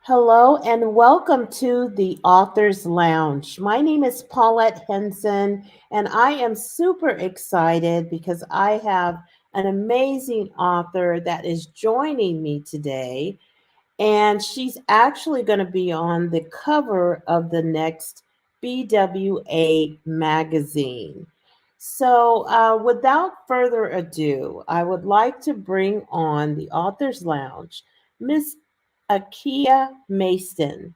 Hello and welcome to the Author's Lounge. My name is Paulette Henson, and I am super excited because I have an amazing author that is joining me today. And she's actually going to be on the cover of the next BWA magazine. So, without further ado, I would like to bring on the Author's Lounge, Miss Akiya Maston.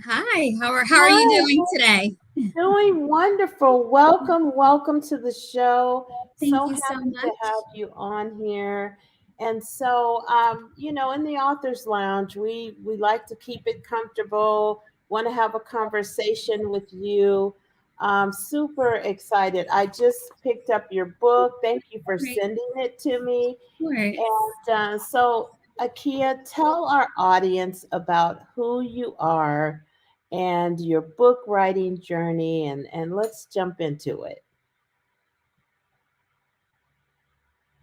Hi, how are you Hi, doing today? doing wonderful. Welcome to the show. Thank So you so happy to much. have you on here. And in the author's lounge, we like to keep it comfortable. Want to have a conversation with you. Super excited. I just picked up your book. Thank you for Great, sending it to me. of course. So, Akiya, tell our audience about who you are and your book writing journey, and let's jump into it.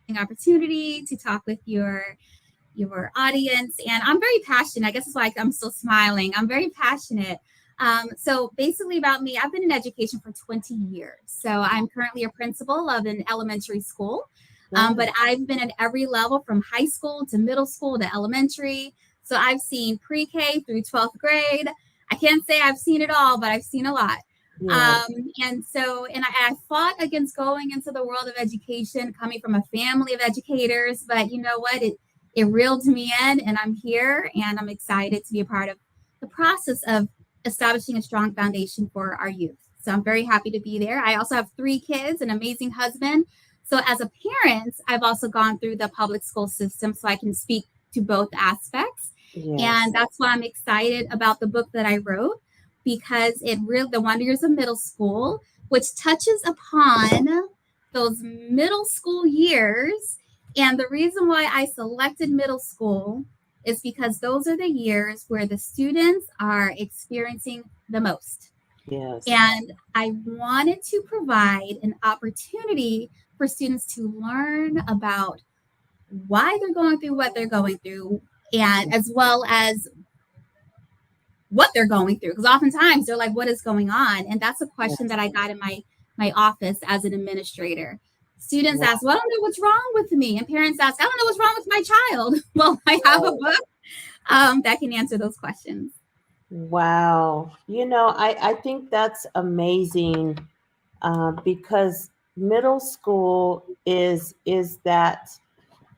An opportunity to talk with your audience, and I'm very passionate. I guess it's like I'm still smiling. I'm very passionate. So basically, about me, I've been in education for 20 years. So I'm currently a principal of an elementary school, Nice. but I've been at every level from high school to middle school to elementary. So I've seen pre-K through 12th grade. I can't say I've seen it all, but I've seen a lot. Yeah, And I fought against going into the world of education, coming from a family of educators. But you know what? It reeled me in, and I'm here, and I'm excited to be a part of the process of establishing a strong foundation for our youth. So I'm very happy to be there. I also have 3 kids, an amazing husband. So as a parent, I've also gone through the public school system, so I can speak to both aspects. And yes, that's why I'm excited about the book that I wrote, because it really, the wonders of middle school, which touches upon those middle school years. And the reason why I selected middle school is because those are the years where the students are experiencing the most. yes, And I wanted to provide an opportunity for students to learn about why they're going through what they're going through, and as well as what they're going through. Because oftentimes they're like, what is going on? And that's a question yes. that I got in my office as an administrator. Students Wow. ask, well, I don't know what's wrong with me. And parents ask, I don't know what's wrong with my child. Well, I have a book that can answer those questions. Wow. I think that's amazing because middle school is that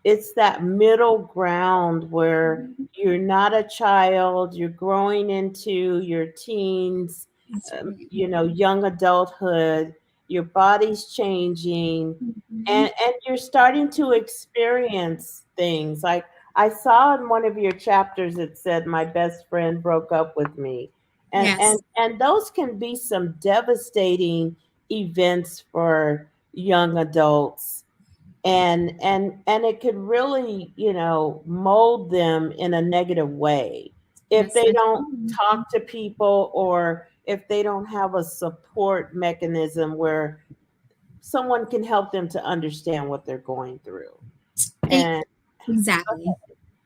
it's that middle ground where you're not a child, you're growing into your teens, That's right. young adulthood, your body's changing, Mhm. and you're starting to experience things. Like I saw in one of your chapters, it said, "My best friend broke up with me," and and Yes. and those can be some devastating events for young adults, and it could really mold them in a negative way if Yes, they it don't can. talk to people, or if they don't have a support mechanism where someone can help them to understand what they're going through. E- And Exactly.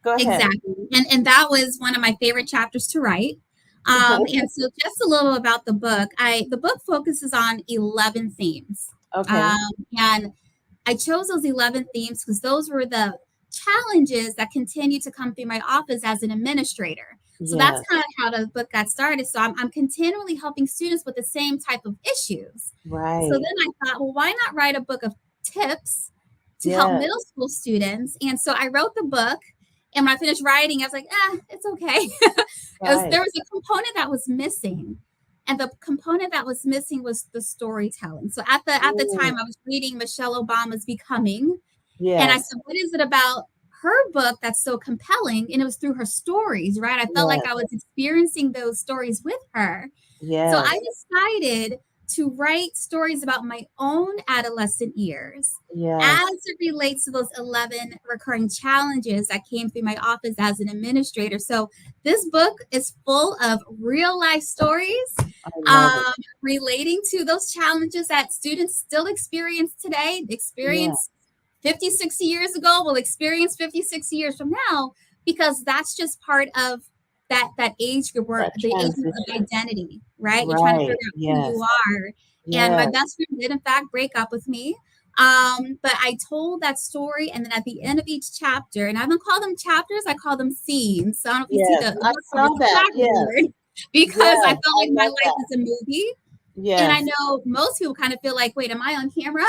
go ahead. Exactly. And that was one of my favorite chapters to write. And so just a little about the book. The book focuses on 11 themes. Okay. And I chose those 11 themes because those were the challenges that continue to come through my office as an administrator. So that's Yes. kind of how the book got started. So I'm continually helping students with the same type of issues. So then Right. I thought, well, why not write a book of tips to help Yes. middle school students? And so I wrote the book. And when I finished writing, I was like, it's okay. Right. There was a component that was missing, and the component that was missing was the storytelling. So at the Mm, time, I was reading Michelle Obama's Becoming, and I yes. said, what is it about her book that's so compelling? And it was through her stories, right? I felt like Yes. I was experiencing those stories with her. So I Yes. decided to write stories about my own adolescent years as Yes. it relates to those 11 recurring challenges that came through my office as an administrator. So this book is full of real life stories I love it. relating to those challenges that students still experience today, Yeah. experience 50, 60 years ago, will experience 50, 60 years from now. because that's just part of that age group, where That the age of transition. identity, right? You're trying to figure Right. out who you Yes. are. And my Yes. best friend did in fact break up with me. But I told that story, and then at the end of each chapter, and I don't call them chapters, I call them scenes. So I don't know if you see Yes. the I book cover, saw it's a that. Yes. chalkboard, because I Yes. felt I like my love life that. is a movie. And I Yes. know most people kind of feel like, wait, am I on camera?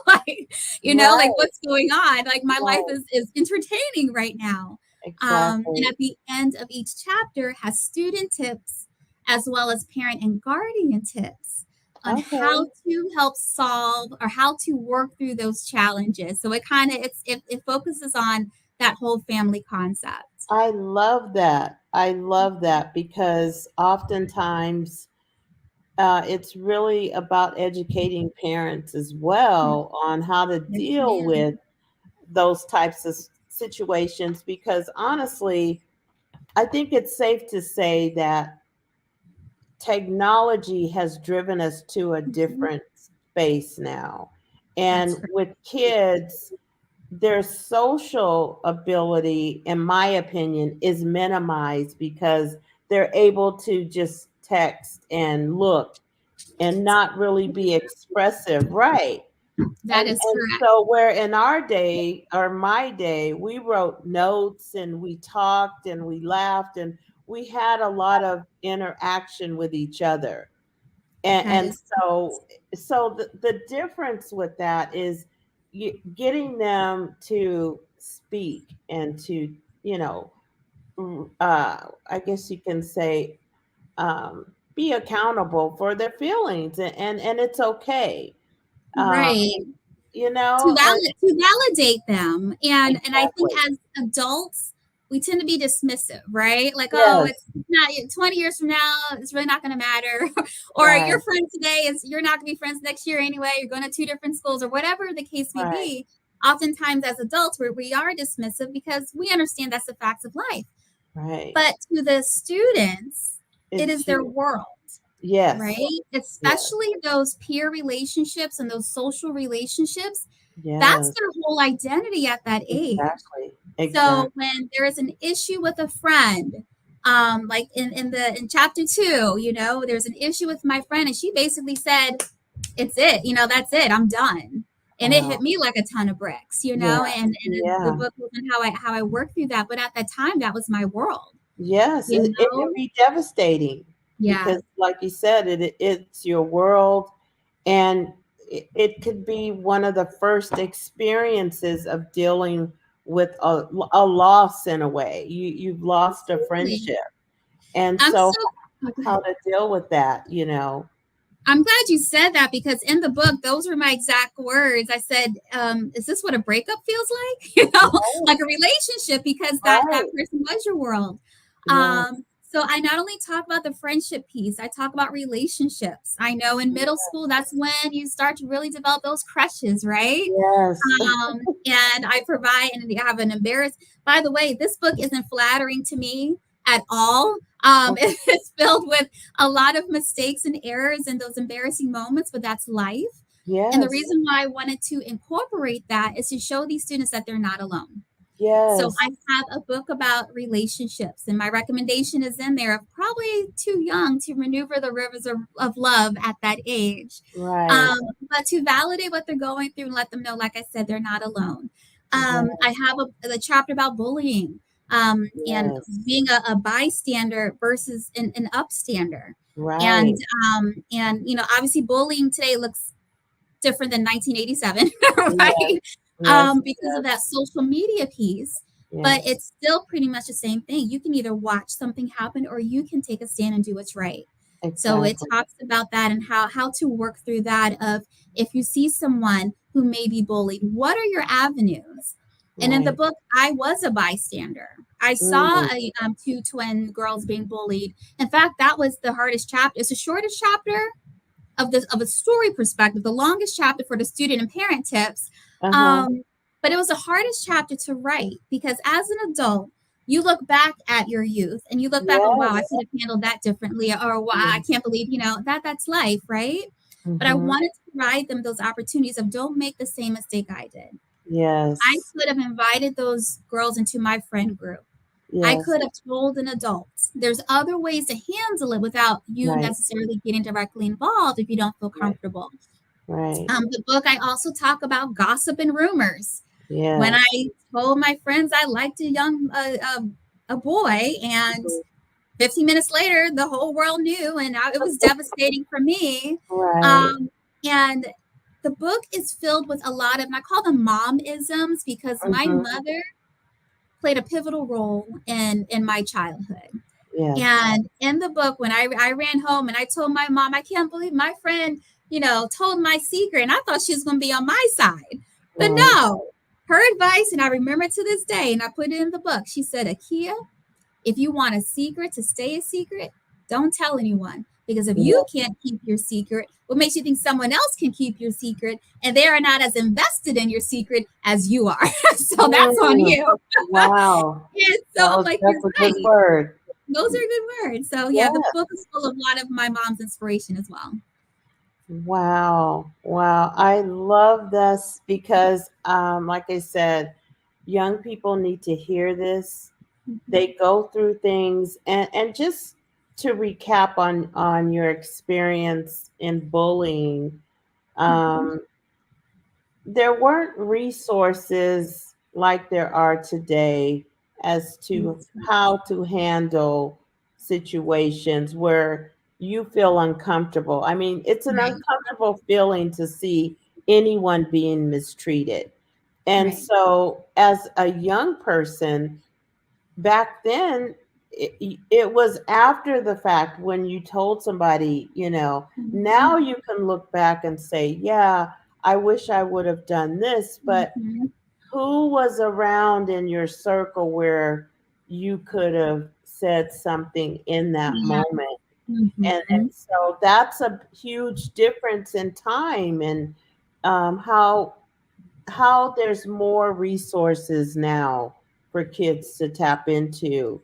Like, like Right. what's going on? Like my life Right. is entertaining right now. And Exactly. at the end of each chapter has student tips as well as parent and guardian tips on how Okay. to help solve or how to work through those challenges. So it focuses on that whole family concept. I love that. I love that because oftentimes it's really about educating parents as well on how to Yes, deal ma'am. with those types of situations. Because honestly, I think it's safe to say that technology has driven us to a Mhm. different space now. That's And correct. with kids, their social ability, in my opinion, is minimized because they're able to just text and look and not really be expressive, right? That And is and correct. so where in our day or my day, we wrote notes and we talked and we laughed and we had a lot of interaction with each other. And, That and is so so the difference with that is getting them to speak and to, you know, I guess you can say, be accountable for their feelings, and it's okay. Um, right. you know, and To validate them. And I think exactly. as adults, we tend to be dismissive, right? Like, oh, Yes, it's not 20 years from now, it's really not going to matter. Or right, your friend today is you're not going to be friends next year anyway. You're going to two different schools, or whatever the case may right, be. Oftentimes, as adults, we are dismissive because we understand that's the facts of life. right. But to the students, it It's is their huge. world, Yes, right? yes, Especially those peer relationships and those social relationships, that's yes, their whole identity at that age. exactly, So exactly. when there is an issue with a friend, like in chapter 2, there's an issue with my friend, and she basically said, "It's it, that's it, I'm done." And it hit Wow. me like a ton of bricks, Yeah, the yeah. book wasn't how I worked through that, but at that time, that was my world, Yes, you it can know? be devastating Yeah, because, like you said, it's your world, and it could be one of the first experiences of dealing with a loss in a way. You've lost a absolutely. friendship, and I'm so so oh, go how ahead. to deal with that, you know? I'm glad you said that, because in the book, those were my exact words. I said, "Is this what a breakup feels like?" Right, Like a relationship, because that right. person was your world. Yes, So I not only talk about the friendship piece, I talk about relationships. I know in middle school, that's when you start to really develop those crushes, right? yes. And I provide, and I have an embarrass. By the way, this book isn't flattering to me at all. It's filled with a lot of mistakes and errors and those embarrassing moments, but that's life. And the Yes, reason why I wanted to incorporate that is to show these students that they're not alone. So yes, I have a book about relationships, and my recommendation is in there of probably too young to maneuver the rivers of love at that age. right. But to validate what they're going through and let them know, like I said, they're not alone. Yes, I have a chapter about bullying, and yes. being a bystander versus an upstander. And Right. obviously bullying today looks different than 1987, Yes, right? yes, Because of yes, that social media piece. But yes. it's still pretty much the same thing. You can either watch something happen, or you can take a stand and do what's right. So it Exactly. talks about that and how to work through that, of if you see someone who may be bullied, what are your avenues? And in the Right. book, I was a bystander. I saw Mm, two twin girls being bullied. In fact, that was the hardest chapter. It's the shortest chapter of a story perspective, the longest chapter for the student and parent tips. uh-huh. Um, but it was the hardest chapter to write, because as an adult, you look back at your youth and you look back, oh wow, I Yes. could have handled that differently, or wow, I can't believe, that's life, right? But I Mm-hmm. wanted to provide them those opportunities of, don't make the same mistake I did. I Yes. could have invited those girls into my friend group. I Yes. could have told an adult. There's other ways to handle it without you Right. necessarily getting directly involved if you don't feel Right. comfortable. Right. The book, I also talk about gossip and rumors. When Yes. I told my friends I liked a boy, and Mhm. 15 minutes later, the whole world knew, and it was devastating for me. Right. Um, and the book is filled with a lot of, and I call them mom isms because my Mhm. mother played a pivotal role in my childhood. Yes. And in the book, when I ran home and I told my mom, I can't believe my friend, told my secret, and I thought she was going to be on my side. But Right. no, her advice, and I remember it to this day, and I put it in the book. She said, Akiya, if you want a secret to stay a secret, don't tell anyone. Because if you Yeah. can't keep your secret, what makes you think someone else can keep your secret and they are not as invested in your secret as you are? So that's on Mm. you. Wow. And so That I'm was like, you're that's a good right. word. Those are good words. So yeah, the Yeah. book is full of a lot of my mom's inspiration as well. Wow. Wow. I love this because like I said, young people need to hear this. Mm-hmm. They go through things, and just to recap on your experience in bullying, Mm-hmm. um there weren't resources like there are today as to That's right. how to handle situations where you feel uncomfortable. I mean, it's an Right. uncomfortable feeling to see anyone being mistreated. And Right. so, as a young person, back then, it was after the fact when you told somebody, Mm-hmm. now you can look back and say, yeah, I wish I would have done this, but Mm-hmm. who was around in your circle where you could have said something in that Yeah. moment? And Mm-hmm. so that's a huge difference in time, and how there's more resources now for kids to tap into.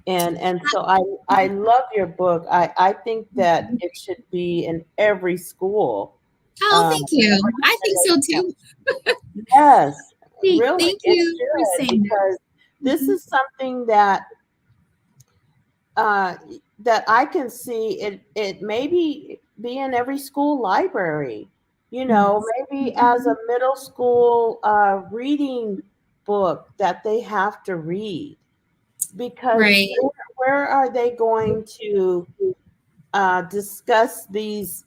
And so I love your book. I think that it should be in every school. Oh, Um, thank you. I think so too. yes, really, Thank it you for should, saying that. because this Mm-hmm. is something uh, that I can see it maybe be in every school library. Yes. Maybe as Mm-hmm. a middle school reading book that they have to read, because Right. where are they going to discuss these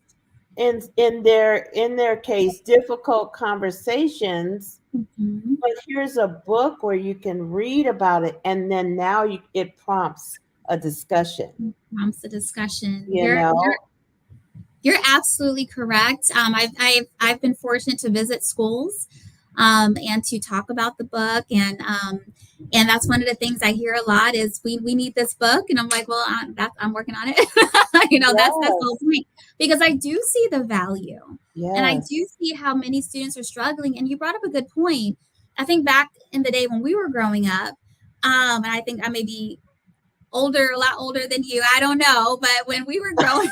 in their case difficult conversations? Mm-hmm. But here's a book where you can read about it, and then now it prompts a discussion. Prompts the discussion. You You're know, You're absolutely correct. I've been fortunate to visit schools and to talk about the book, and that's one of the things I hear a lot is we need this book, and I'm like, well, I'm working on it. That's the whole yes, point, because I do see the value, and I yes, do see how many students are struggling. And you brought up a good point. I think back in the day when we were growing up, and I think I may be older, a lot older than you. I don't know, but when we were growing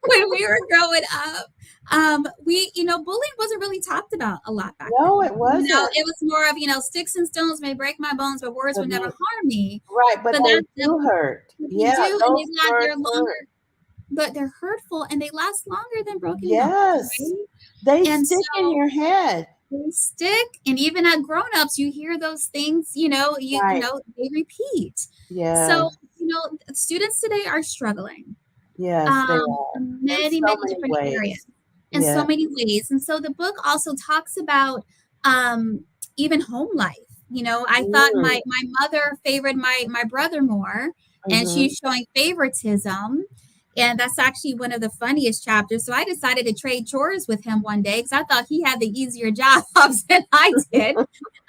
when we were growing up, bullying wasn't really talked about a lot back no, then. it wasn't. It was more of, sticks and stones may break my bones, but words would never The- harm me. right, but But they that's do hurt. they Yeah, do, and those they're words hurt. longer, but they're hurtful and they last longer than broken bones, Yes, right? they And stick in so your head. they stick, and even at grown-ups, you hear those things, Right. they repeat. So, Yes, students today are struggling yes, they are in in many, so many many different areas, ways. in so Yeah. many ways. And so the book also talks about um, even home life. I thought Mm, my mother favored my brother more, and mm-hmm. she's showing favoritism. And that's actually one of the funniest chapters. So I decided to trade chores with him one day because I thought he had the easier jobs than I did.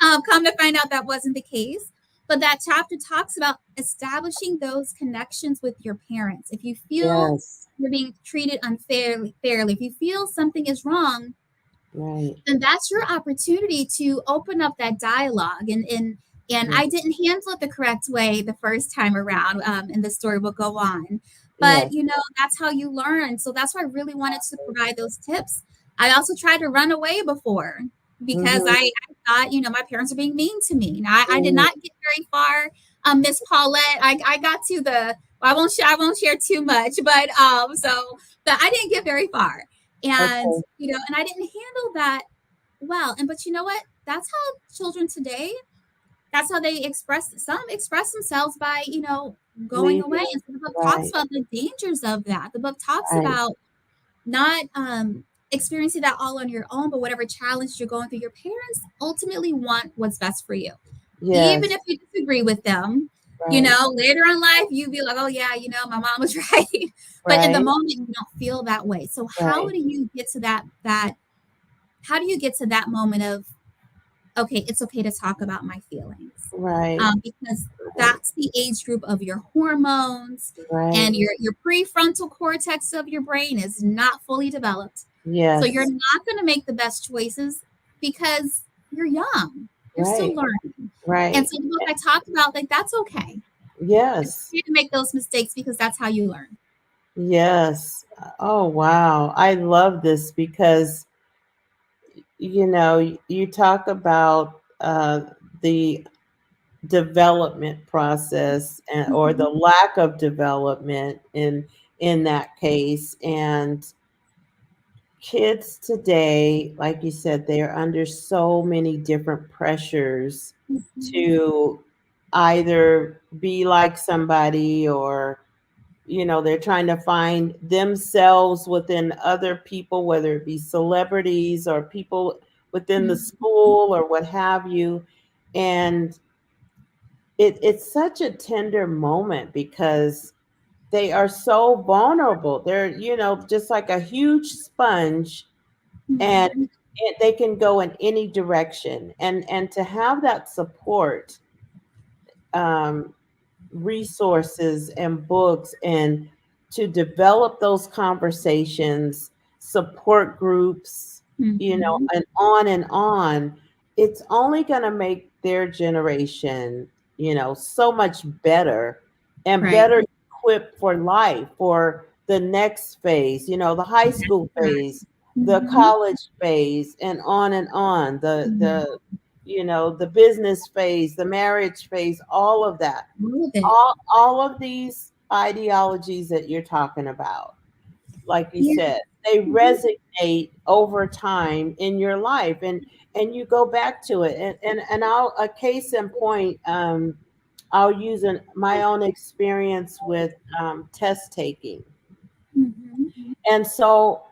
Come to find out that wasn't the case. But that chapter talks about establishing those connections with your parents. If you feel Yes. you're being treated fairly, if you feel something is wrong, Right. then that's your opportunity to open up that dialogue. And Mm, I didn't handle it the correct way the first time around, and the story will go on. But yes. that's how you learn. So that's why I really wanted to provide those tips. I also tried to run away before because Mm-hmm. I thought, my parents are being mean to me. Now, I did Mm, not get very far Miss Paulette, I got to the, I won't share too much, but but I didn't get very far, and Okay. and I didn't handle that well. And but you know what? That's how children today. That's how they express themselves by going away. Leaving. And so the book talks Right. about the dangers of that. The book talks Right. about not experiencing that all on your own, but whatever challenge you're going through, your parents ultimately want what's best for you. Even Yes. if you disagree with them, Right. later in life, you be like, oh, yeah, my mom was right. But in the Right. moment, you don't feel that way. So how Right. do you get to how do you get to that moment of, okay, it's okay to talk about my feelings? Right. Because Right. that's the age group of your hormones, and Right. your prefrontal cortex of your brain is not fully developed. So you're Yes. not going to make the best choices because you're young. You're still Right. learning. And Right. so the book I talked about, like, that's okay. It's Yes. okay to make those mistakes because that's how you learn. Yes. Oh, wow. I love this because, you talk about the development process or Mm-hmm. the lack of development in that case. And kids today, like you said, they are under so many different pressures Mm-hmm. to either be like somebody or they're trying to find themselves within other people, whether it be celebrities or people within the Mm-hmm. school or what have you. And it's such a tender moment because they are so vulnerable. They're, just like a huge sponge, and Mm-hmm. they can go in any direction. And to have that support, um, resources and books, and to develop those conversations, support groups, Mm-hmm. and on and on. It's only going to make their generation, so much better and Right. better equipped for life, for the next phase, the high school phase, the Mm-hmm. college phase, and on. Yeah. The business phase, the marriage phase, all of that, All of it. all of these ideologies that you're talking about, like you Yeah. said, they Mm-hmm. resonate over time in your life, and you go back to it. And I'll a case in point, I'll use my own experience with test taking. Mm-hmm. And so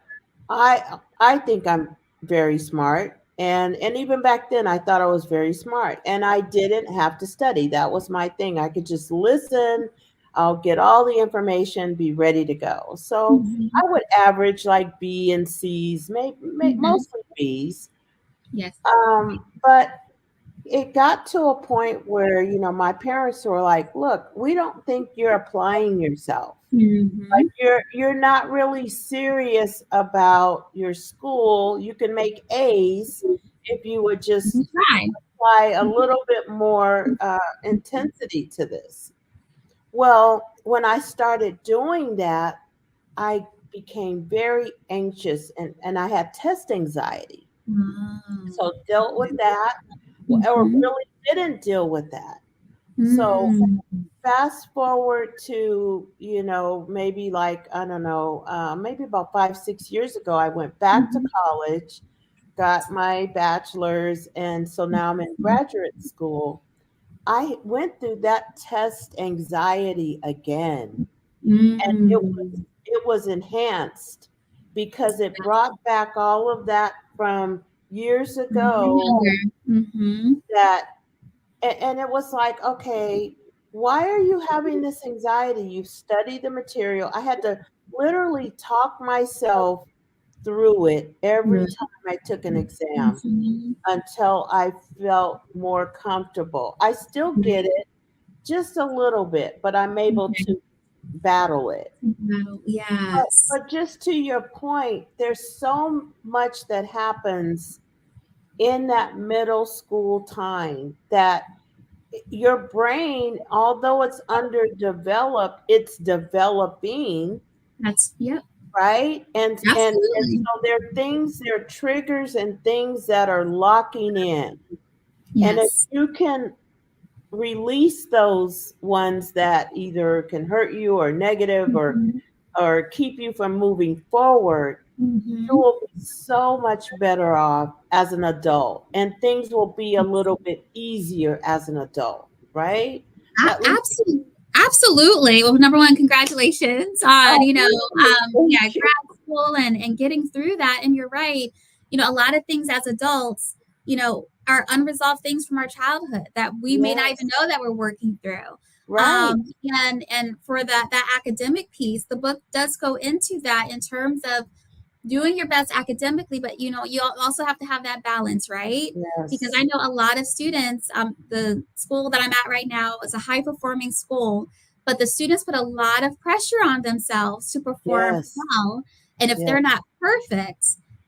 I think I'm very smart. And even back then I thought I was very smart, and I didn't have to study. That was my thing. I could just listen, I'll get all the information, be ready to go. So Mm-hmm. I would average like B and C's, Mm-hmm. mostly B's. Yes. But it got to a point where, my parents were like, look, we don't think you're applying yourself. Like Mm-hmm. you're not really serious about your school. You can make A's if you would just Try. apply a little bit more intensity to this. Well, when I started doing that, I became very anxious, and I had test anxiety. Wow. So dealt with that, or Mm-hmm. really didn't deal with that. So Mm-hmm. fast forward to, maybe like, I don't know, maybe about 5 6 years ago, I went back to college, got my bachelor's, and so now I'm in graduate school. I went through that test anxiety again, and Mm-hmm. it was enhanced because it brought back all of that from years ago, Mm-hmm. that and it was like, okay, why are you having this anxiety? You've studied the material. I had to literally talk myself through it every Right. time I took an exam Mm-hmm. until I felt more comfortable. I still get Right. it just a little bit, but I'm able Okay. to battle it. Wow. But, Yes. but just to your point, there's so much that happens in that middle school time that your brain, although it's underdeveloped, it's developing, Yep. right? And Absolutely. so there are triggers and things that are locking in. And if Yes. you can release those ones that either can hurt you or negative Mhm. or keep you from moving forward, you Mhm. will be so much better off as an adult, and things will be a little bit easier as an adult, right? At least. Absolutely. Absolutely. Well, number one, congratulations on, Oh, thank yeah, you. grad school and getting through that. And you're right. A lot of things as adults, are unresolved things from our childhood that we may not even Yes, know that we're working through. right. And for that academic piece, the book does go into that in terms of doing your best academically, but you also have to have that balance, right? Because Yes, I know a lot of students, the school that I'm at right now is a high performing school, but the students put a lot of pressure on themselves to perform yes, well. And if they're yes, not perfect,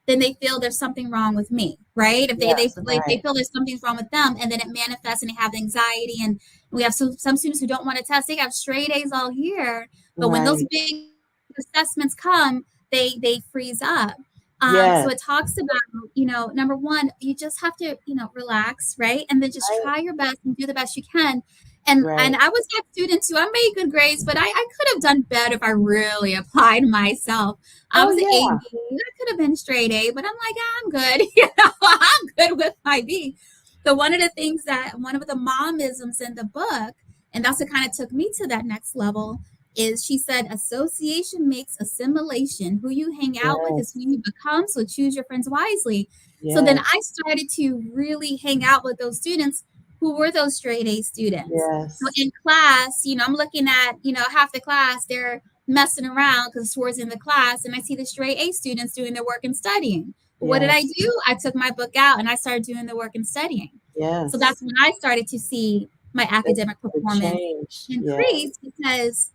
then they feel there's something wrong with me, right? If they yes, feel like they right, feel there's something wrong with them, and then it manifests and they have anxiety. And we have some students who don't want to test, they have straight A's all year, but when those right. big assessments come, they freeze up. So Yes, it talks about, number one, you just have to, relax, right? And then just right, try your best and do the best you can. And right. I was that student too. I made good grades, but I could have done better if I really applied myself. I Oh, was an A yeah. B. I could have been straight A, but I'm like, I'm good. I'm good with my B. So one of the momisms in the book, and that's what kind of took me to that next level, is she said association makes assimilation. Who you hang out with is who Yes, you become, so choose your friends wisely. So then yes, I started to really hang out with those students who were those straight A students. So yes, in class, I'm looking at, half the class, they're messing around because it's towards in the class, and I see the straight A students doing their work and studying. What did I yes, do? I took my book out and I started doing the work and studying. So yes. that's when I started to see my academic The performance change. Yes, increase, because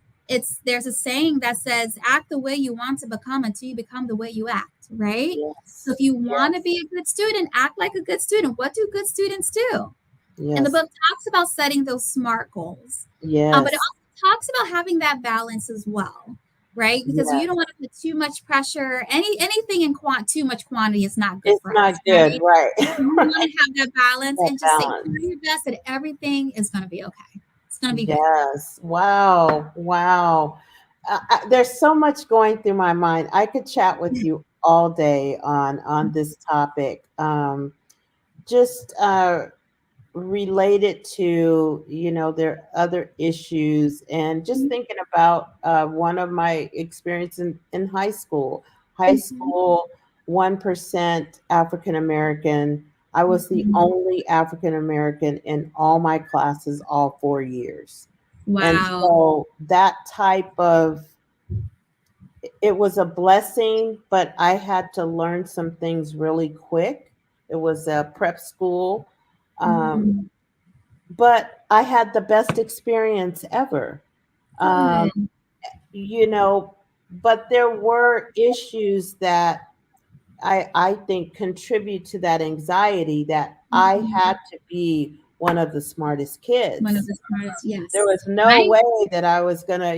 there's a saying that says act the way you want to become until you become the way you act, right? So yes, if you want to yes, be a good student, act like a good student. What do good students do? And the yes, book talks about setting those SMART goals, but it yes, also talks about having that balance as well, right? Because you yes. don't want to put too much pressure. Anything in too much quantity is not good It's for not us, good, right? right? You want Right. to have that balance That and just say, try balance. your best that everything is going to be okay. It's going to be good. Yes. Wow. Wow. There's so much going through my mind. I could chat with you all day on this topic. Just related to, their other issues, and just thinking about one of my experience in high school. High Mhm. school, 1% African American. I was the Mhm. only African American in all my classes all 4 years. And Wow. so that type of, it was a blessing, but I had to learn some things really quick. It was a prep school. Um, Mhm. but I had the best experience ever. Um, Good. you know, but there were issues that I think contribute to that anxiety, that I Mhm. had to be one of the smartest One of kids. the smartest, There yes. was no Right? way that I was gonna,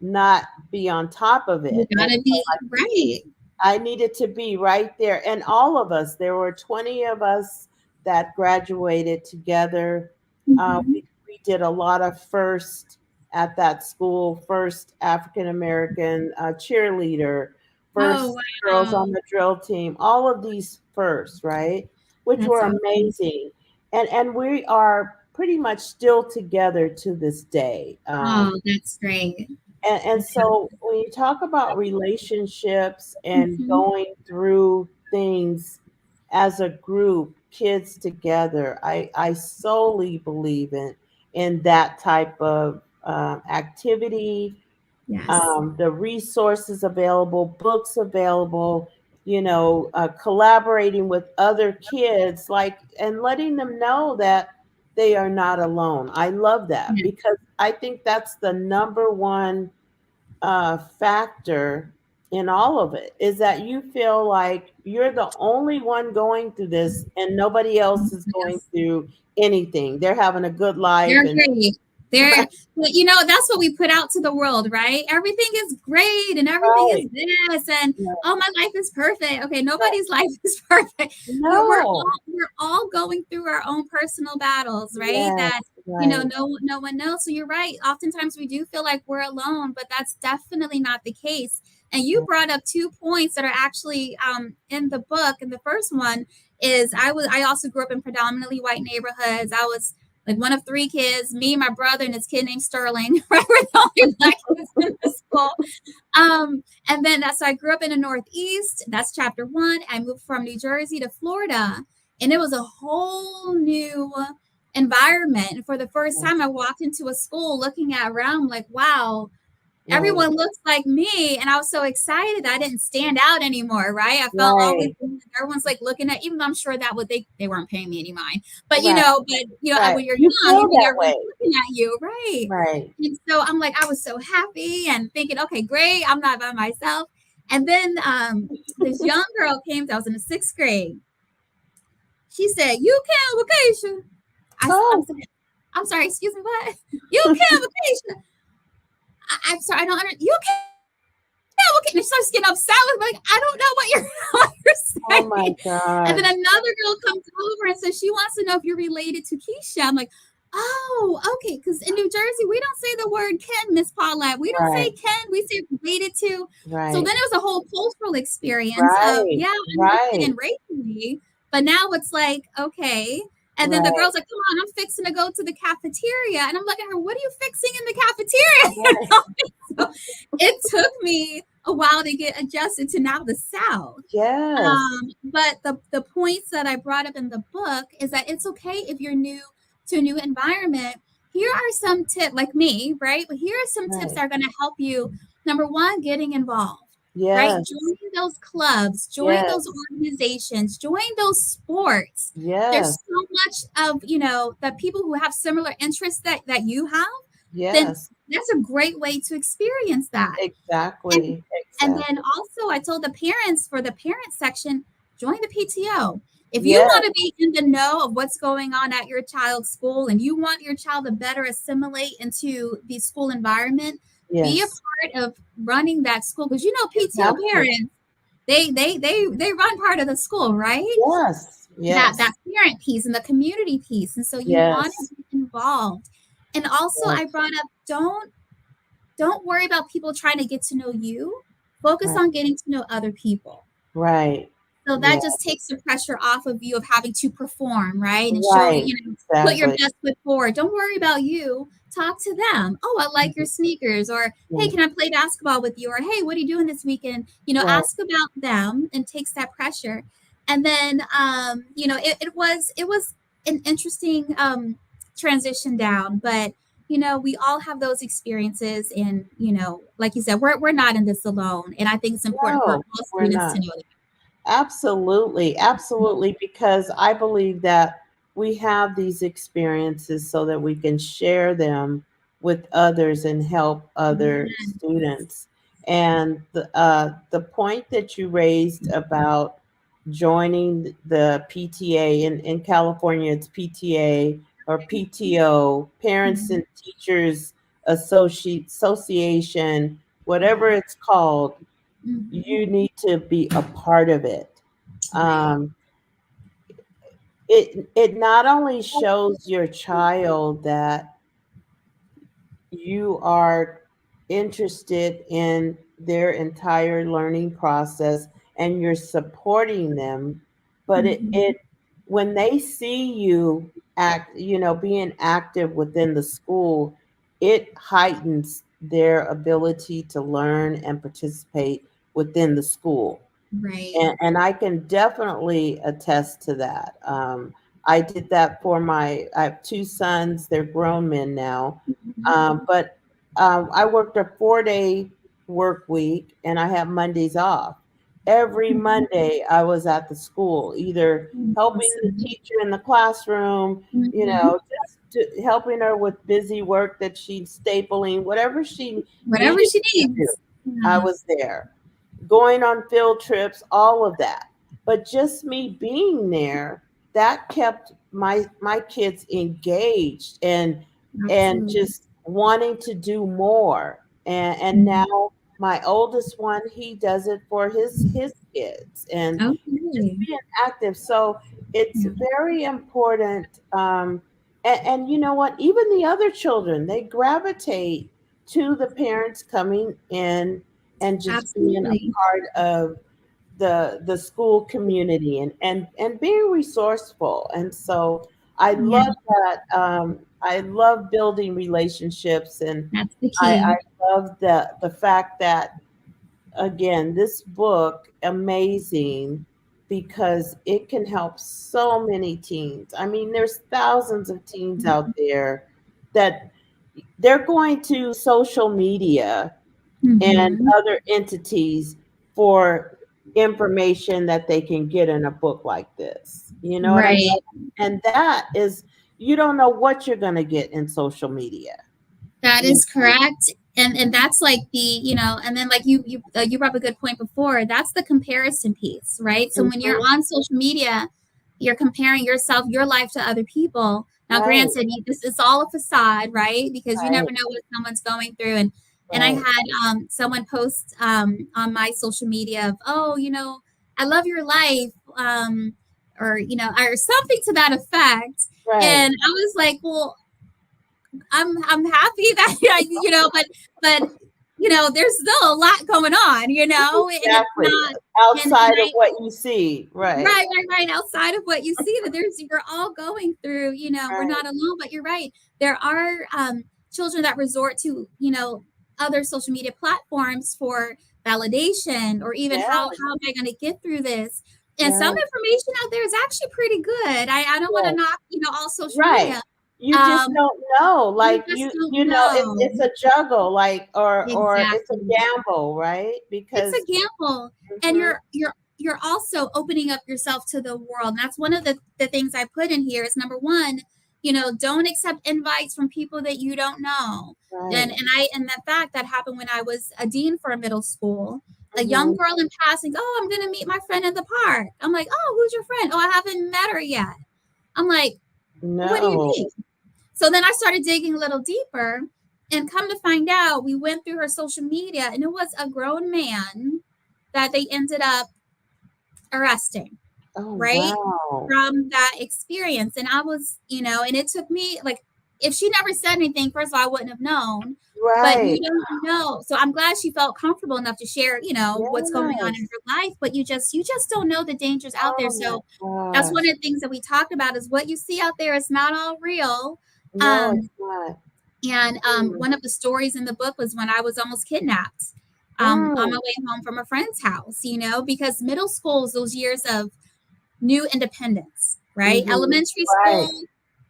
not be on top of You it. And gotta so be right. I needed to be right there. And all of us, there were 20 of us that graduated together. Mhm. We did a lot of first at that school, first African American cheerleader, Oh, first girls wow. on the drill team, all of these first, right? Which That's were awesome. amazing. And we are pretty much still together to this day. Oh, that's great. And Yeah. so when you talk about relationships and Mhm. going through things as a group, kids together, I solely believe in that type of activity, Yes. the resources available, books available, collaborating with other kids, like, and letting them know that they are not alone. I love that, Yeah. because I think that's the number one factor in all of it, is that you feel like you're the only one going through this and nobody else is going Yes. through anything. They're having a good life They're and great. They're, but that's what we put out to the world, right? Everything is great and everything is right. this, and Yeah. oh, my life is perfect. Okay, nobody's life is perfect. We're No. all going through our own personal battles, right? Yes, That Right. no one knows. So you're right. Oftentimes we do feel like we're alone, but that's definitely not the case. And you brought up 2 points that are actually in the book. And the first one is I also grew up in predominantly white neighborhoods. I was like one of 3 kids, me, my brother, and this kid named Sterling. Right, we're the only black kids in the school. And then so I grew up in the Northeast. That's chapter one. I moved from New Jersey to Florida, and it was a whole new environment. And for the first time, I walked into a school looking at around like, wow, Right. everyone looks like me. And I was so excited that I didn't stand out anymore, right? I felt always Right. everyone's like looking at, even though I'm sure that they weren't paying me any mind. Right. Right. When you're You young, you feel think that way. everyone's looking at you, right? Right. And so I'm like, I was so happy and thinking, okay, great, I'm not by myself. And then this young girl came, I was in the 6th grade. She said, "You can vacation." I'm Oh. sorry, I'm sorry, excuse me, what? You can vacation. I'm sorry, I don't understand. You can vacation. And she starts getting upset with me, like, I don't know what you're, what Oh you're my saying. And then gosh. another girl comes over and says she wants to know if you're related to Keisha. I'm like, oh, okay. Because in New Jersey, we don't say the word Ken, Miss Paulette. We don't say Right. Ken. We say related to. So Right. then it was a whole cultural experience of, Right. yeah, I'm mixing Right. and racially. But now it's like, okay. And then the Right. girl's like, come on, I'm fixing to go to the cafeteria. And I'm looking at her, what are you fixing in the cafeteria? Right. So it took me a while to get adjusted to now the South. Yes. But the points that I brought up in the book is that it's okay if you're new to a new environment. Here are some tips, like me, right? But here are some tips Right. that are going to help you. Number one, getting involved, right? Yes. Join those clubs, join those Yes. organizations, join those sports. There's Yes. so much of, that people who have similar interests that you have, then Yes. that's a great way to experience that. And Exactly. and then Exactly. also I told the parents for the parent section, join the PTO. If you Yes. want to be in the know of what's going on at your child's school and you want your child to better assimilate into the school environment, be a Yes. part of running that school because You PTO have to. parents, they run part of the school, right? Yes. That Yes. parent piece and the community piece. And so you want to Yes. be involved. And also I Yes. brought up don't worry about people trying to get to know you. Focus Right. on getting to know other people. Right. So Yeah. that just takes the pressure off of you of having to perform, right? And show, Right. put your Exactly. best foot forward. Don't worry about you. Talk to them. Oh, I like your sneakers. Or, hey, Mhm. can I play basketball with you? Or, hey, what are you doing this weekend? Right. Ask about them and takes that pressure. And then, it was an interesting transition down, but we all have those experiences, and like you said, we're not in this alone, and I think it's important for No, all we're students to not. know that. Absolutely, absolutely, because I believe that we have these experiences so that we can share them with others and help other Yeah. students. And the point that you raised about joining the PTA in California, it's PTA or PTO, Parents Mhm. and Teachers Association, whatever it's called, Mhm. you need to be a part of it. Right. Um, it not only shows your child that you are interested in their entire learning process and you're supporting them, but it Mhm. when they see you being active within the school, it heightens their ability to learn and participate within the school. Right. And I can definitely attest to that. I did that for I have 2 sons, they're grown men now. Mhm. But I worked a 4-day work week and I have Mondays off. Every Mhm. Monday I was at the school, either helping the Awesome. teacher in the classroom, Mhm. helping her with busy work that she's stapling, whatever she Whatever needed she me to do. needs. I Yeah. was there, going on field trips, all of that. But just me being there, that kept my kids engaged and Absolutely. just wanting to do more. And Mhm. now my oldest one, he does it for his kids and just Okay. being active. So it's Yeah. very important. And you know what? Even the other children, they gravitate to the parents coming in and just being a Absolutely. part of the school community and being resourceful. And so I Yeah, love that. I love building relationships, and that's the I key. love the fact that, again, this book amazing because it can help so many teens. I mean, there's thousands of teens out there that they're going to social media and Hmm. other entities for information that they can get in a book like this. You know what I mean? Right. And that is, you don't know what you're going to get in social media. That You is correct. And that's like the, and then like you brought up a good point before. That's the comparison piece, right? So know? when you're Mhm. on social media, you're comparing yourself, your life to other people. Now, Right, granted, this is all a facade, right? Because you right, never know what someone's going through. And I right. had someone post on my social media of, oh, I love your life, or something to that effect. Right. And I was like, well, I'm happy that but there's still a lot going on, and it's Exactly. not and Outside of I what you see. Right. right outside of what you see that we're all going through, we're Right. not alone, but you're right. There are children that resort to, other social media platforms for validation or even Yeah. how am I going to get through this? And some Right. information out there is actually pretty good. I don't want to Right. knock, all social Right. media. You just Um, don't know. you Like just you don't know, know. it's a juggle, like or it's a Exactly. gamble, right? It's Because a gamble. And mhm, you're also opening up yourself to the world. And that's one of the things I put in here is number one, don't accept invites from people that you don't know. And right. the fact that happened when I was a dean for a middle school. A young Hmm. girl in passing, oh, I'm gonna meet my friend in the park. I'm like, oh, who's your friend? Oh, I haven't met her yet. I'm like, what do you No. mean? So then I started digging a little deeper and come to find out we went through her social media and it was a grown man that they ended up arresting, Oh right? wow. From that experience. And I was, and it took me like if she never said anything, first of all, I wouldn't have known. But Right. you don't know. So I'm glad she felt comfortable enough to share, what's going on in Yes. her life. But you just don't know the dangers out there. Oh my So that's one gosh. of the things that we talked about is what you see out there is not all real. No, it's Um, not. and Mm. one of the stories in the book was when I was almost kidnapped on my Mm. way home from a friend's house, because middle school is those years of new independence, right? Mm-hmm. Right.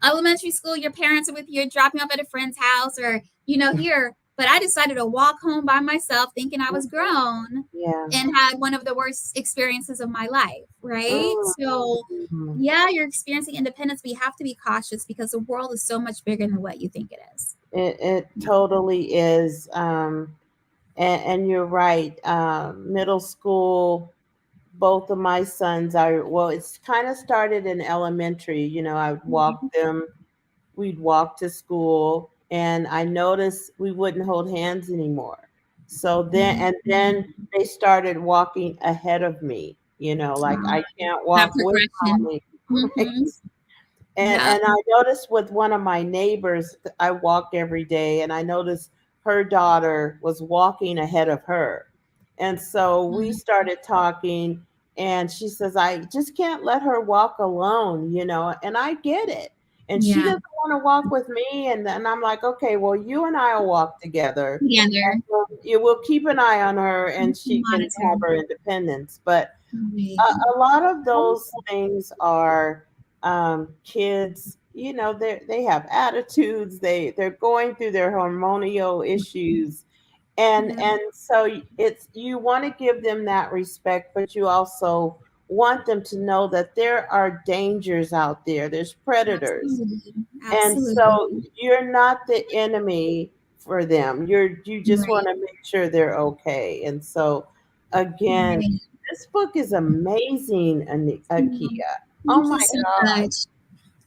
Elementary school, your parents are with you, you're dropping off at a friend's house or, here. But I decided to walk home by myself thinking I was Mhm. grown Yeah. and had one of the worst experiences of my life, right? So, Mm. yeah, you're experiencing independence, but you have to be cautious because the world is so much bigger than what you think it is. It totally is. And you're right. Middle school, both of my sons are, well, it's kind of started in elementary. I would walk them, we'd walk to school, and I noticed we wouldn't hold hands anymore. So then Mhm. they started walking ahead of me, like I can't That walk with progression. mommy. Right? Mm-hmm. And Yep. I noticed with one of my neighbors, I walk every day, and I noticed her daughter was walking ahead of her. And so we started talking, and she says, I just can't let her walk alone, and I get it. And she Yeah. doesn't want to walk with me. And then I'm like, okay, well, you and I will walk together. Together. You will keep an eye on her, and she can Monitor. have her independence. But Right. a lot of those things are kids, they have attitudes, they're going through their hormonal issues, Yeah. and so it's, you want to give them that respect, but you also want them to know that there are dangers out there, there's predators, Absolutely. and Absolutely. so you're not the enemy for them, you just want Right. to make sure they're okay. And so again, Right. this book is amazing, Mm. Akiya. Oh Thank my you so God. much.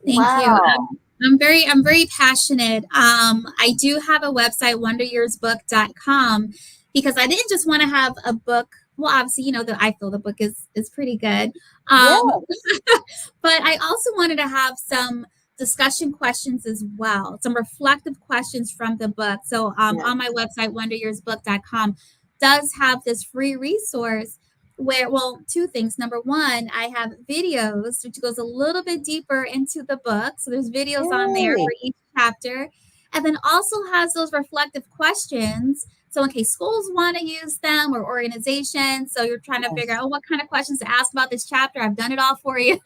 Thank you. Wow. I'm very passionate. I do have a website, wonderyearsbook.com, because I didn't just want to have a book. Well, obviously, I feel the book is pretty good. Um, Yeah. but I also wanted to have some discussion questions as well, some reflective questions from the book. So Yeah. on my website, wonderyearsbook.com, does have this free resource where, well, two things. Number one, I have videos, which goes a little bit deeper into the book. So there's videos on there Yay. for each chapter. And then also has those reflective questions. So in case schools want to use them or organizations, so you're trying to figure Yes. out, oh, what kind of questions to ask about this chapter, I've done it all for you.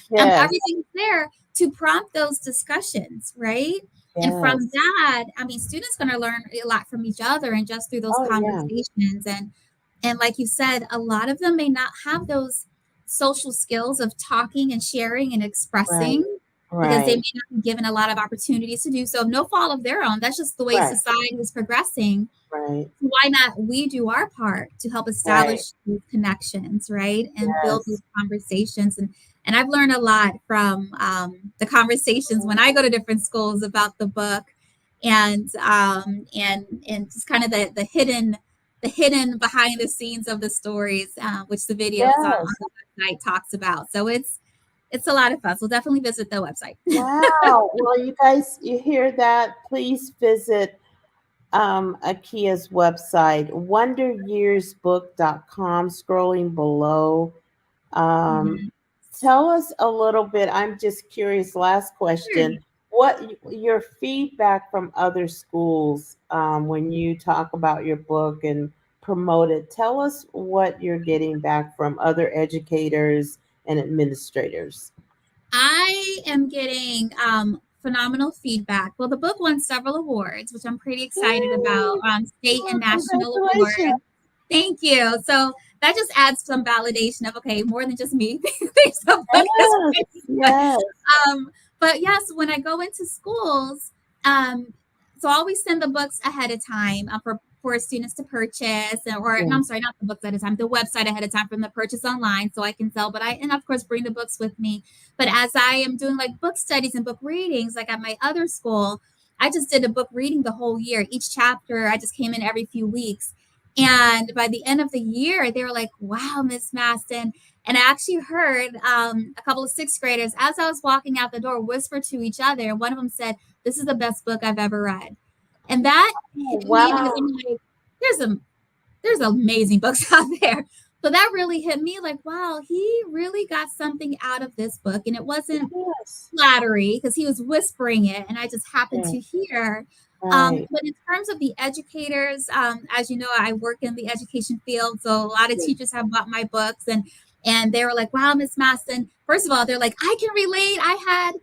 Yes. Everything's there to prompt those discussions, right? And from Yes. that, I mean, students going to learn a lot from each other and just through those Oh, yeah. conversations. And like you said, a lot of them may not have those social skills of talking and sharing and Right. expressing because they Right. may not be given a lot of opportunities to do so. No fault of their own. That's just the way Right. society is progressing. Right. Why not we do our part to help Right. establish these connections, right, and build these Yes. conversations. And I've learned a lot from the conversations when I go to different schools about the book, and just kind of the hidden behind the scenes of the stories, which the videos on Yes. the website talks about. So it's a lot of fun. So definitely visit the website. Wow. Well, you guys, you hear that? Please visit Akiya's website, wonderyearsbook.com, scrolling below. Um, Mhm. tell us a little bit. I'm just curious. Last Sure. question. What your feedback from other schools when you talk about your book and promote it? Tell us what you're getting back from other educators and administrators. I am getting phenomenal feedback. Well, the book won several awards, which I'm pretty excited about, Yay! state and Oh, national congratulations! awards. Thank you. So that just adds some validation of, okay, more than just me. There's a book is Yes, pretty good. yes, But yes, when I go into schools, um, so I always send the books ahead of time for students to purchase, or no, yes, I'm sorry, not the books ahead of time, the website ahead of time for them to purchase online, so I can sell. But and of course bring the books with me. But as I am doing like book studies and book readings, like at my other school, I just did a book reading the whole year. Each chapter, I just came in every few weeks. And by the end of the year, they were like, wow, Miss Maston. And I actually heard a couple of sixth graders, as I was walking out the door, whisper to each other. And one of them said, this is the best book I've ever read. And that oh, hit me because wow, I'm like, there's amazing books out there. So that really hit me like, wow, he really got something out of this book. And it wasn't yes, flattery because he was whispering it and I just happened yes, to hear. right, But in terms of the educators, as you know, I work in the education field, so a lot of yes, teachers have bought my books, and they were like, "Wow, Miss Maston." First of all, they're like, "I can relate. I had,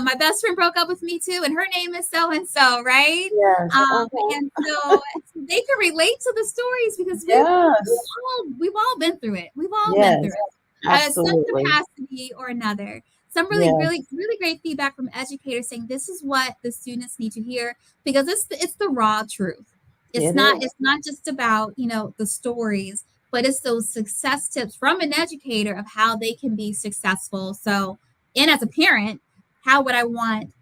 my best friend broke up with me too, and her name is so and so, right?" yes, uh-huh, And so they can relate to the stories because yes, we've all been through it. We've all been through yes, it, some absolutely, capacity or another. Some really, really, yes, really great feedback from educators saying this is what the students need to hear because it's the raw truth. It's it not is, it's not just about the stories, but it's those success tips from an educator of how they can be successful. So, and as a parent, how would I want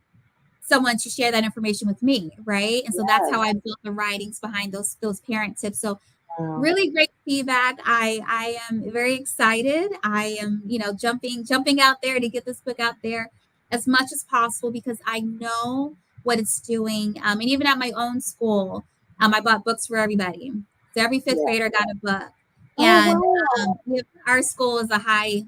someone to share that information with me, right? And so that's how yes, I built the writings behind those parent tips. So wow, really great feedback. I am very excited. I am, jumping out there to get this book out there as much as possible because I know what it's doing. And even at my own school, I bought books for everybody. So every fifth yeah, grader got a book. oh, And wow, our school is a high,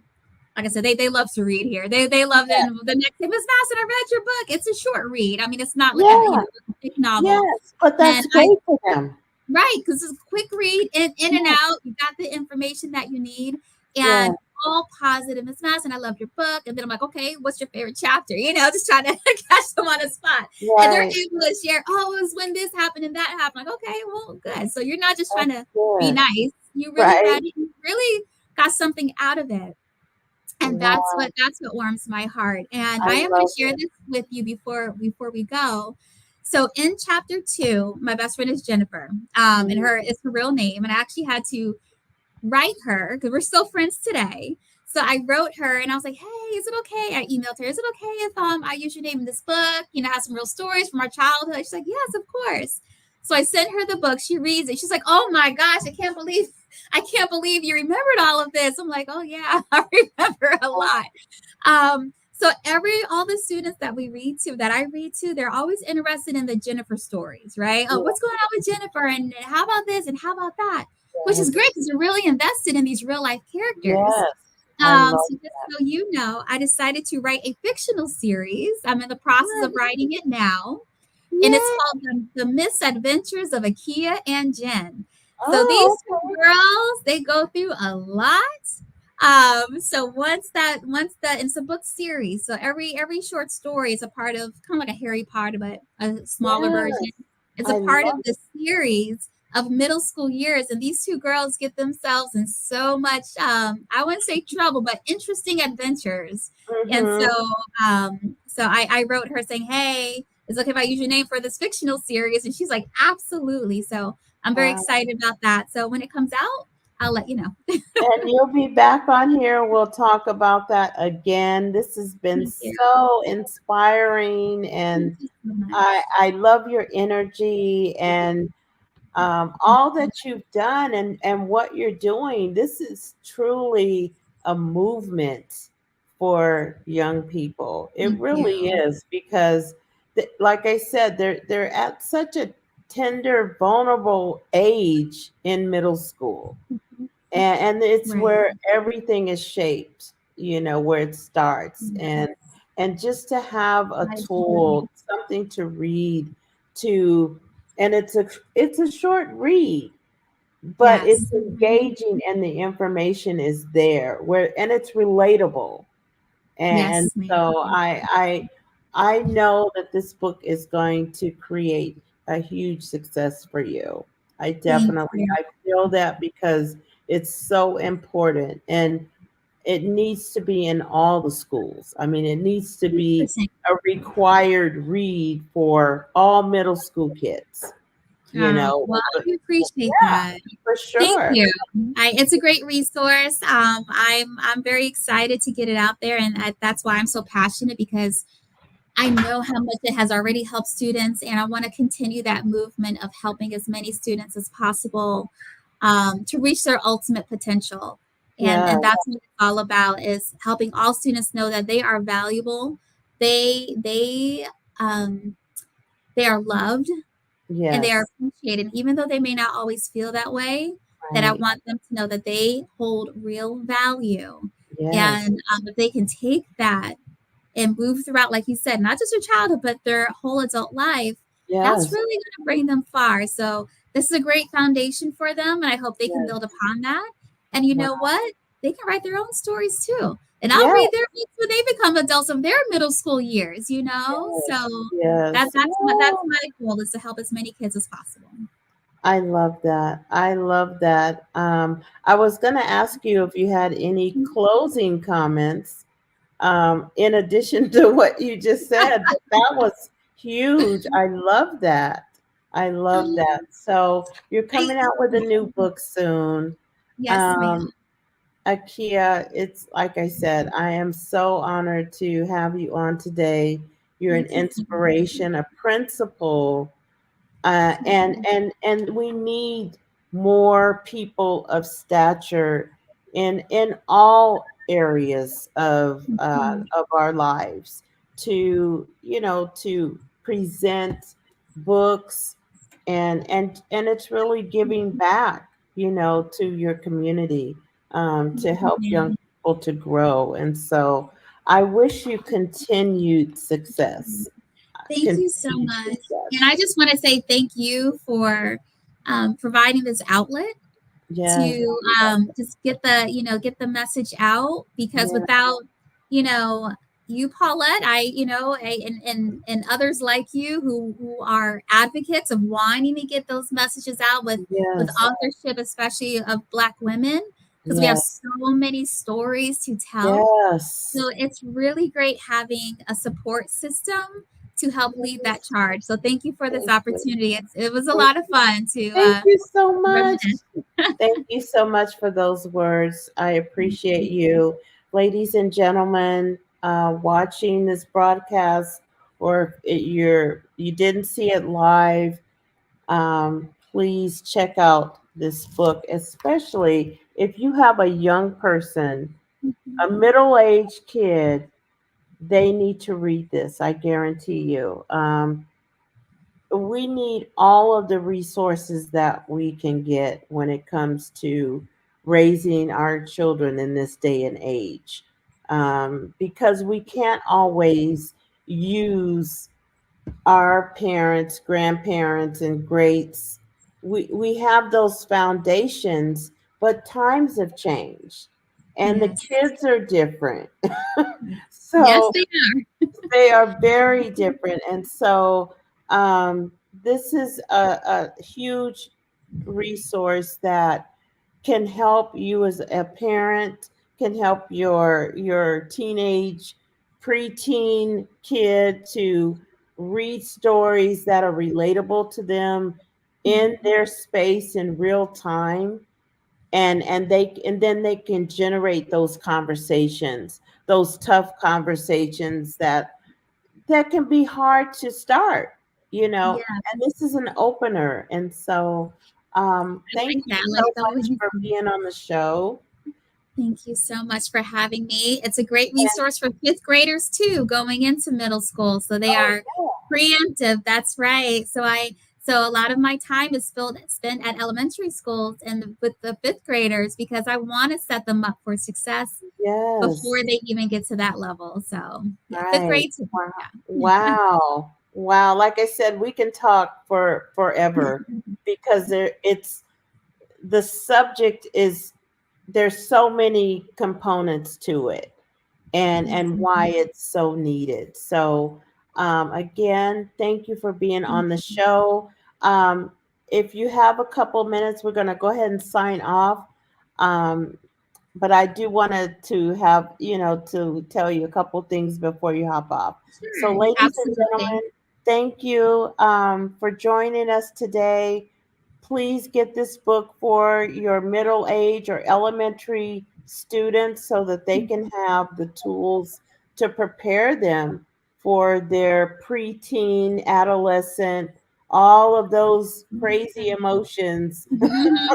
like I said, they love to read here. They love yeah, them. The next day, Miss Bassett, I read your book. It's a short read. I mean, it's not like yeah, a big novel. yes, but And that's great for them, right, because it's a quick read in and yes, out. You got the information that you need, yeah, and all positive. Miss Mass, and I love your book. And then I'm like, okay, what's your favorite chapter? Just trying to catch them on the spot. And they're right, able to share, oh, it was when this happened and that happened. Like, okay, well, good. So you're not just trying that's to be good, nice. You really right, read it. You really got something out of it. And that's wow, what warms my heart. And I I am going love to share it, this with you before we go. So in chapter 2, my best friend is Jennifer, and mm, her is her real name. And I actually had to write her because we're still friends today. So I wrote her and I was like, hey, is it okay? I emailed her, is it okay if I use your name in this book? Have some real stories from our childhood. She's like, yes, of course. So I sent her the book. She reads it. She's like, oh my gosh, I can't believe you remembered all of this. I'm like, oh yeah, I remember a lot. So every all the students that we read to, that I read to, they're always interested in the Jennifer stories, right? Oh, Yeah, what's going on with Jennifer? And how about this? And how about that? Which is yes, great because you're really invested in these real life characters. yes. I love So just so you know, I decided to write a fictional series. I'm in the process of that. writing it now, and it's Yeah. called the Misadventures of Akiya and Jen. So these Oh, two okay. girls, they go through a lot. So once that it's a book series. So every short story is a part of kind of like a Harry Potter, but a smaller version. Yes. It's a I part of love the series of middle school years, and these two girls get themselves in so much I wouldn't say trouble, but interesting adventures. it. And so Mm-hmm. I wrote her saying, hey, is it okay if I use your name for this fictional series? And she's like, absolutely. So I'm very Wow. excited about that. So when it comes out, I'll let you know. And you'll be back on here. We'll talk about that again. This has been Thank you. so inspiring, Thank and you so much. I love your energy and all that you've done and what you're doing. This is truly a movement for young people. It Thank really you. is because, like I said, they're at such a tender, vulnerable age in middle school, and it's Right. where everything is shaped. Where it starts, Yes, and just to have a I agree. tool, something to read to, and it's a short read, but it's Yes. engaging and the information is there where and it's relatable. And Yes, ma'am. so I know that this book is going to create a huge success for you. I Thank definitely you. I feel that because it's so important and it needs to be in all the schools. I mean, it needs to be 100%. a required read for all middle school kids, Well, but I appreciate yeah, that. for Thank sure. you. It's a great resource. I'm very excited to get it out there, and that's why I'm so passionate because I know how much it has already helped students, and I want to continue that movement of helping as many students as possible to reach their ultimate potential. Yeah, And that's what it's all about is helping all students know that they are valuable, they they um, they are loved, and they are yes, appreciated, even though they may not always feel that way. That I right. want them to know that they hold real value, Yes, and that they can take that and move throughout, like you said, not just their childhood, but their whole adult life, that's yes, really going to bring them far. So this is a great foundation for them, and I hope they can yes. build upon that. And you Wow. know what? They can write their own stories too. And I'll Yeah, read their books when they become adults of their middle school years, you know? yes, So yes. that's Oh, my goal is to help as many kids as possible. I love that. I love that. I was going to ask you if you had any closing comments, in addition to what you just said, but that was huge. I love that. I love Um, that. So you're I, coming out with a new book soon. yes, ma'am. Um, Akiya, it's like I said, I am so honored to have you on today. You're an Thank you so much. inspiration, a principal, and we need more people of stature in all areas Mhm. of our lives to present books and it's really giving back to your community, to help young Yeah. people to grow. And so I wish you continued success. Thank you so Continued much. And success. I just want to say thank you for providing this outlet Yes, to just get the message out because yeah, without you know you, Paulette, and others like you who are advocates of wanting to get those messages out with yes, authorship, especially of Black women, because we have yes, so many stories to tell. yes, So it's really great having a support system to help lead that yes. charge. So thank you for this Thank you. opportunity. It was a Thank lot of fun to thank you so much. reminisce. Thank you so much for those words. I appreciate you. Ladies and gentlemen, watching this broadcast, or if you didn't see it live, please check out this book, especially if you have a young person, a middle-aged kid they need to read this. I guarantee you. We need all of the resources that we can get when it comes to raising our children in this day and age, because we can't always use our parents, grandparents, and greats. We have those foundations, but times have changed and the Yes. kids are different. Yes, So they are. they are very different. And so this is a huge resource that can help you as a parent, can help your teenage, preteen kid to read stories that are relatable to them in Mhm. their space in real time, and then they can generate those conversations, those tough conversations that can be hard to start, you know, Yeah, and this is an opener. And so, I thank like you that. so Like much for those. being on the show. Thank you so much for having me. It's a great resource for fifth graders too, going into middle school. So they Oh, are preemptive. That's right. So a lot of my time is spent at elementary schools and with the fifth graders because I want to set them up for success yes. before they even get to that level. So yeah, fifth Right. grade too. Wow. Yeah. Wow. Wow. Like I said, we can talk for forever because it's the subject is there's so many components to it, and why it's so needed. So again, thank you for being on the show. Um, if you have a couple minutes, we're going to go ahead and sign off. Um, but I do want to have, to tell you a couple things before you hop off. So, Sure. ladies and Absolutely. gentlemen, thank you for joining us today. Please get this book for your middle age or elementary students so that they can have the tools to prepare them for their preteen, adolescent, all of those crazy emotions Mhm.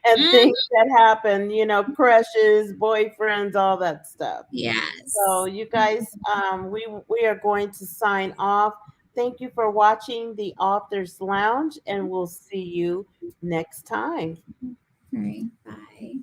and Mhm. things that happen, crushes, boyfriends, all that stuff. So Yes. you guys, we are going to sign off. Thank you for watching the Authors Lounge, and we'll see you next time. All right. Bye.